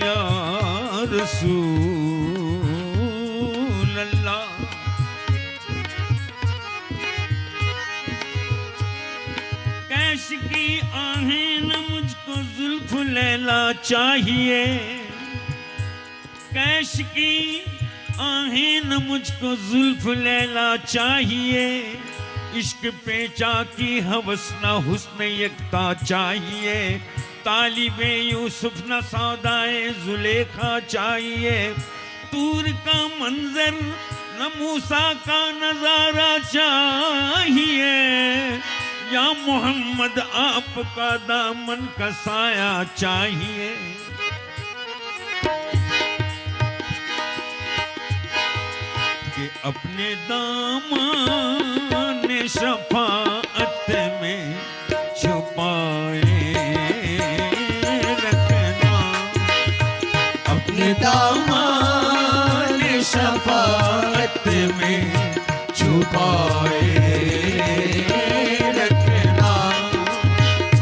या रसूल अल्लाह। कैश की आहें न मुझको जुल्फ लैला चाहिए, कैश की आहें न मुझको जुल्फ लैला चाहिए, इश्क पेचा की हवस न हुस्न यकता चाहिए, तालिबे यूसुफ न सौदाए जुलेखा चाहिए, तूर का मंजर न मूसा का नजारा चाहिए, या मोहम्मद आपका दामन का साया चाहिए। कि अपने दामन शफाअत में छुपाए रखना, अपने दामन शफाअत में छुपाए रखना,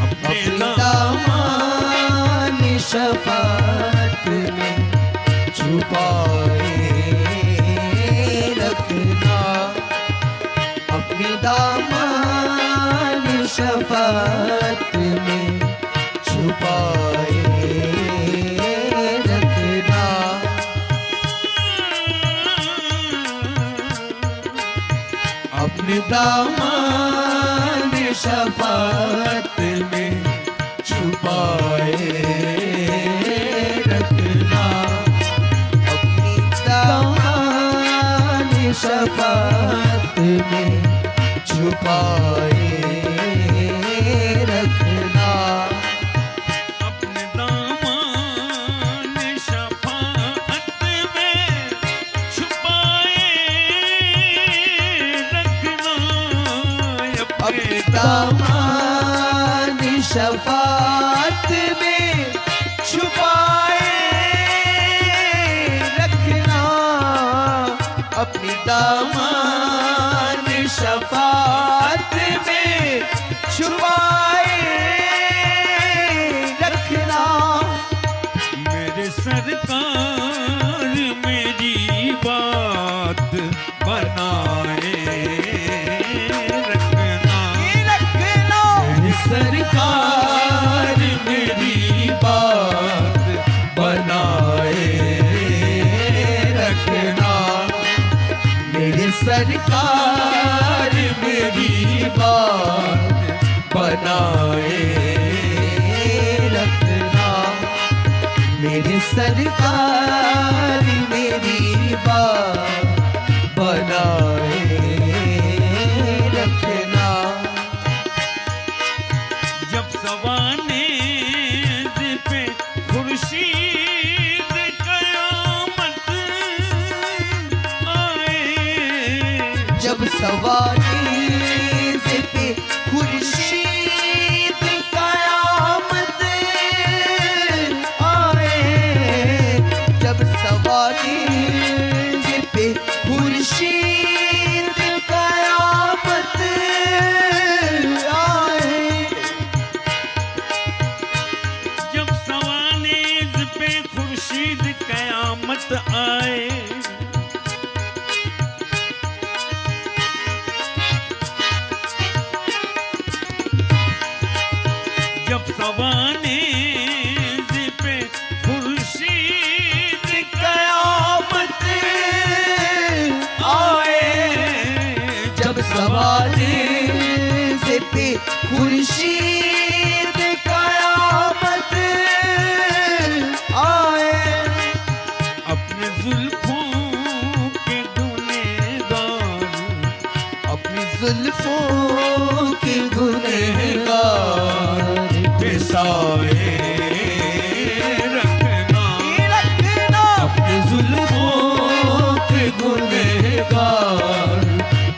अपने दामन शफाअत में छुपाए रखना, अपने दामन शफाअत में छुपाए रखना। अपने दामन शफाअत में छुपाए रखना, अपनी दामन शफाअत में छुपाए रखना, अपने दामन शफाअत में छुपाए रखना, अपने दामन शफाअत में छुपाए रखना, अपनी दामन शफाअत में छुपाए रखना। मेरे सरकार मेरी बात बनाए रखना, मेरी सरकार मेरी बात बनाए रखना, मेरी सरकार मेरी बात बनाए रखना, मेरी सरकार मेरी बात बनाए रखना। जब सवानेज़ पे खुर्शीद क़यामत आए, जब सवानेज़ पे खुर्शीद क़यामत आए, जब सवानेज़ पे खुर्शीद क़यामत आए, जब सवानेज़ पे खुर्शीद क़यामत आए, जब सवानेज़ पे खुर्शीद क़यामत आए, जब सवानेज़ पे खुर्शीद क़यामत आए, अपने जुल्फों के गुनहगार, अपनी जुल्फों के गुनहगार पेशाए रखना, अपनी जुल्फों के गुनहगार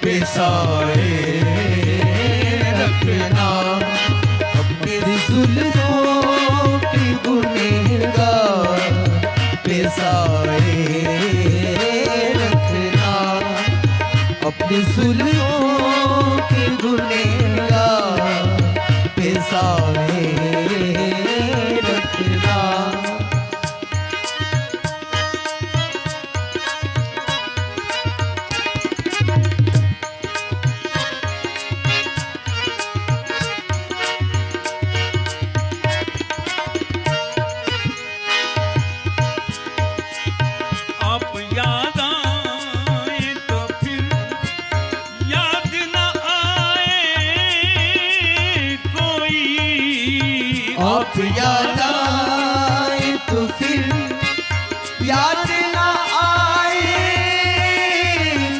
पेशाए रखना, अपनी जुल्फों के गुनहगार पेशाए रखना, अपनी जुल्फों के गुनहगार पेशाए रखना। आप याद आए तो फिर याद ना आए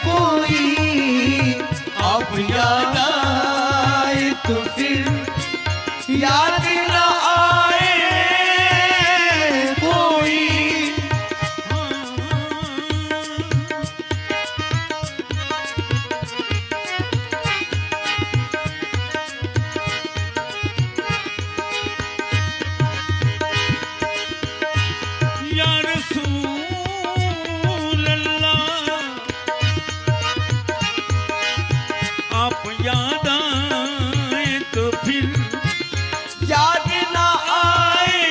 कोई, आप याद आए तो फिर याद ना आए कोई। या रसूल अल्लाह, आप याद आए तो फिर याद ना आए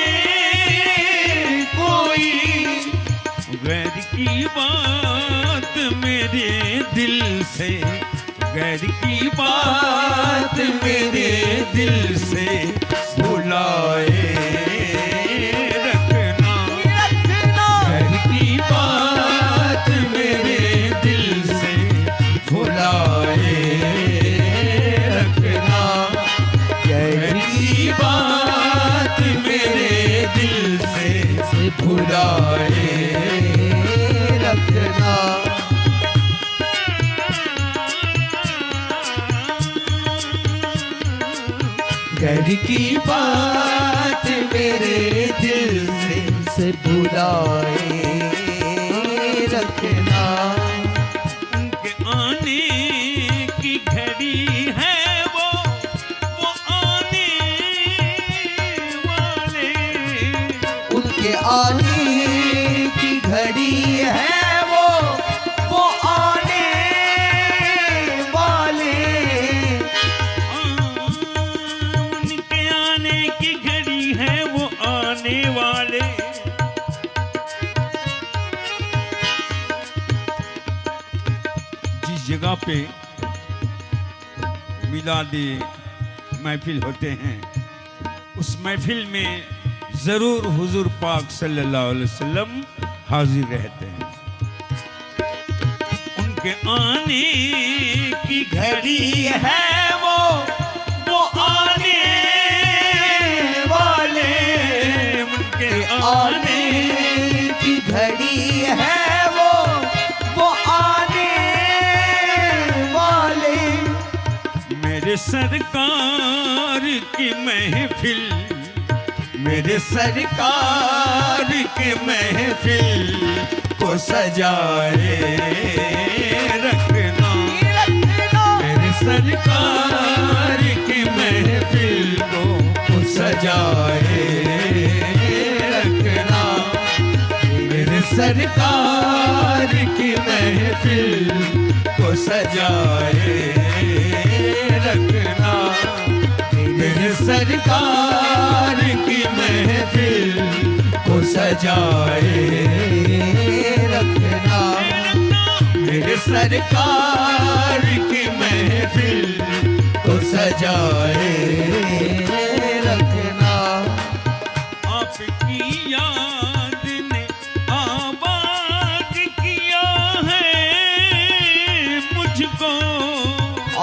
कोई, गैर की बात मेरे दिल से, गैर की बात मेरे दिल से भुलाए रखना, गैर की बात मेरे दिल से भुलाए रखना, गैर की बात मेरे दिल से भुलाए रखना। घर की बात मेरे दिल से भुलाए रखना। उनके आने की घड़ी है वो आने वाले, उनके आने की घड़ी है वो आने वाले। उनके आने की घड़ी है वो आने वाले। जिस जगह पे मिलादी महफिल होते हैं, उस महफिल में जरूर हुजूर पाक सल्लल्लाहु अलैहि वसल्लम हाजिर रहते हैं। उनके आने की घड़ी है वो आने वाले, उनके आने की घड़ी है वो आने वाले। मेरे सरकार की महफिल, मेरे सरकार के महफिल को सजाए रखना, मेरे सरकार की महफिल को सजाए रखना, मेरे सरकार की महफिल को सजाए रखना, मेरे सरकार की महफिल को सजाए रखना। मेरे सरकार की महफिल को सजाए रखना। आपकी याद ने आबाद किया है मुझको,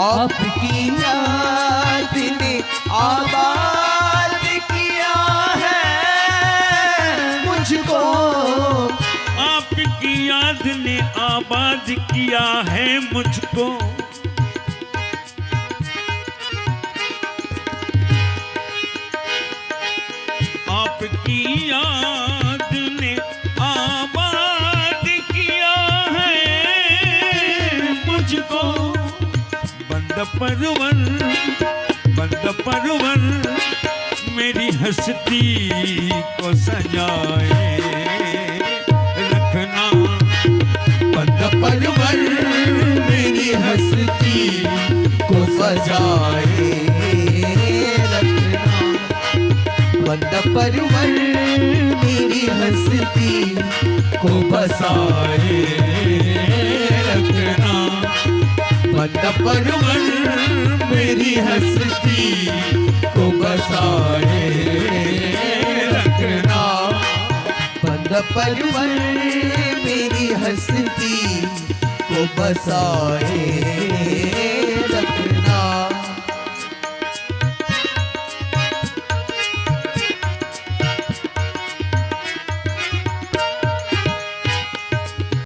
आपकी याद ने आबाद किया है मुझको, आपकी याद ने आबाद किया है मुझको। आपकी याद ने आबाद किया है मुझको। बंद परवर मेरी हस्ती को सजाए रखना, बंद परवर मेरी हस्ती को सजाए रखना। बंद परवर मेरी हस्ती को बसाए रखना, बंद परवर मेरी हस्ती को बसाए रखना, बंद परवर मेरी हस्ती को बसाए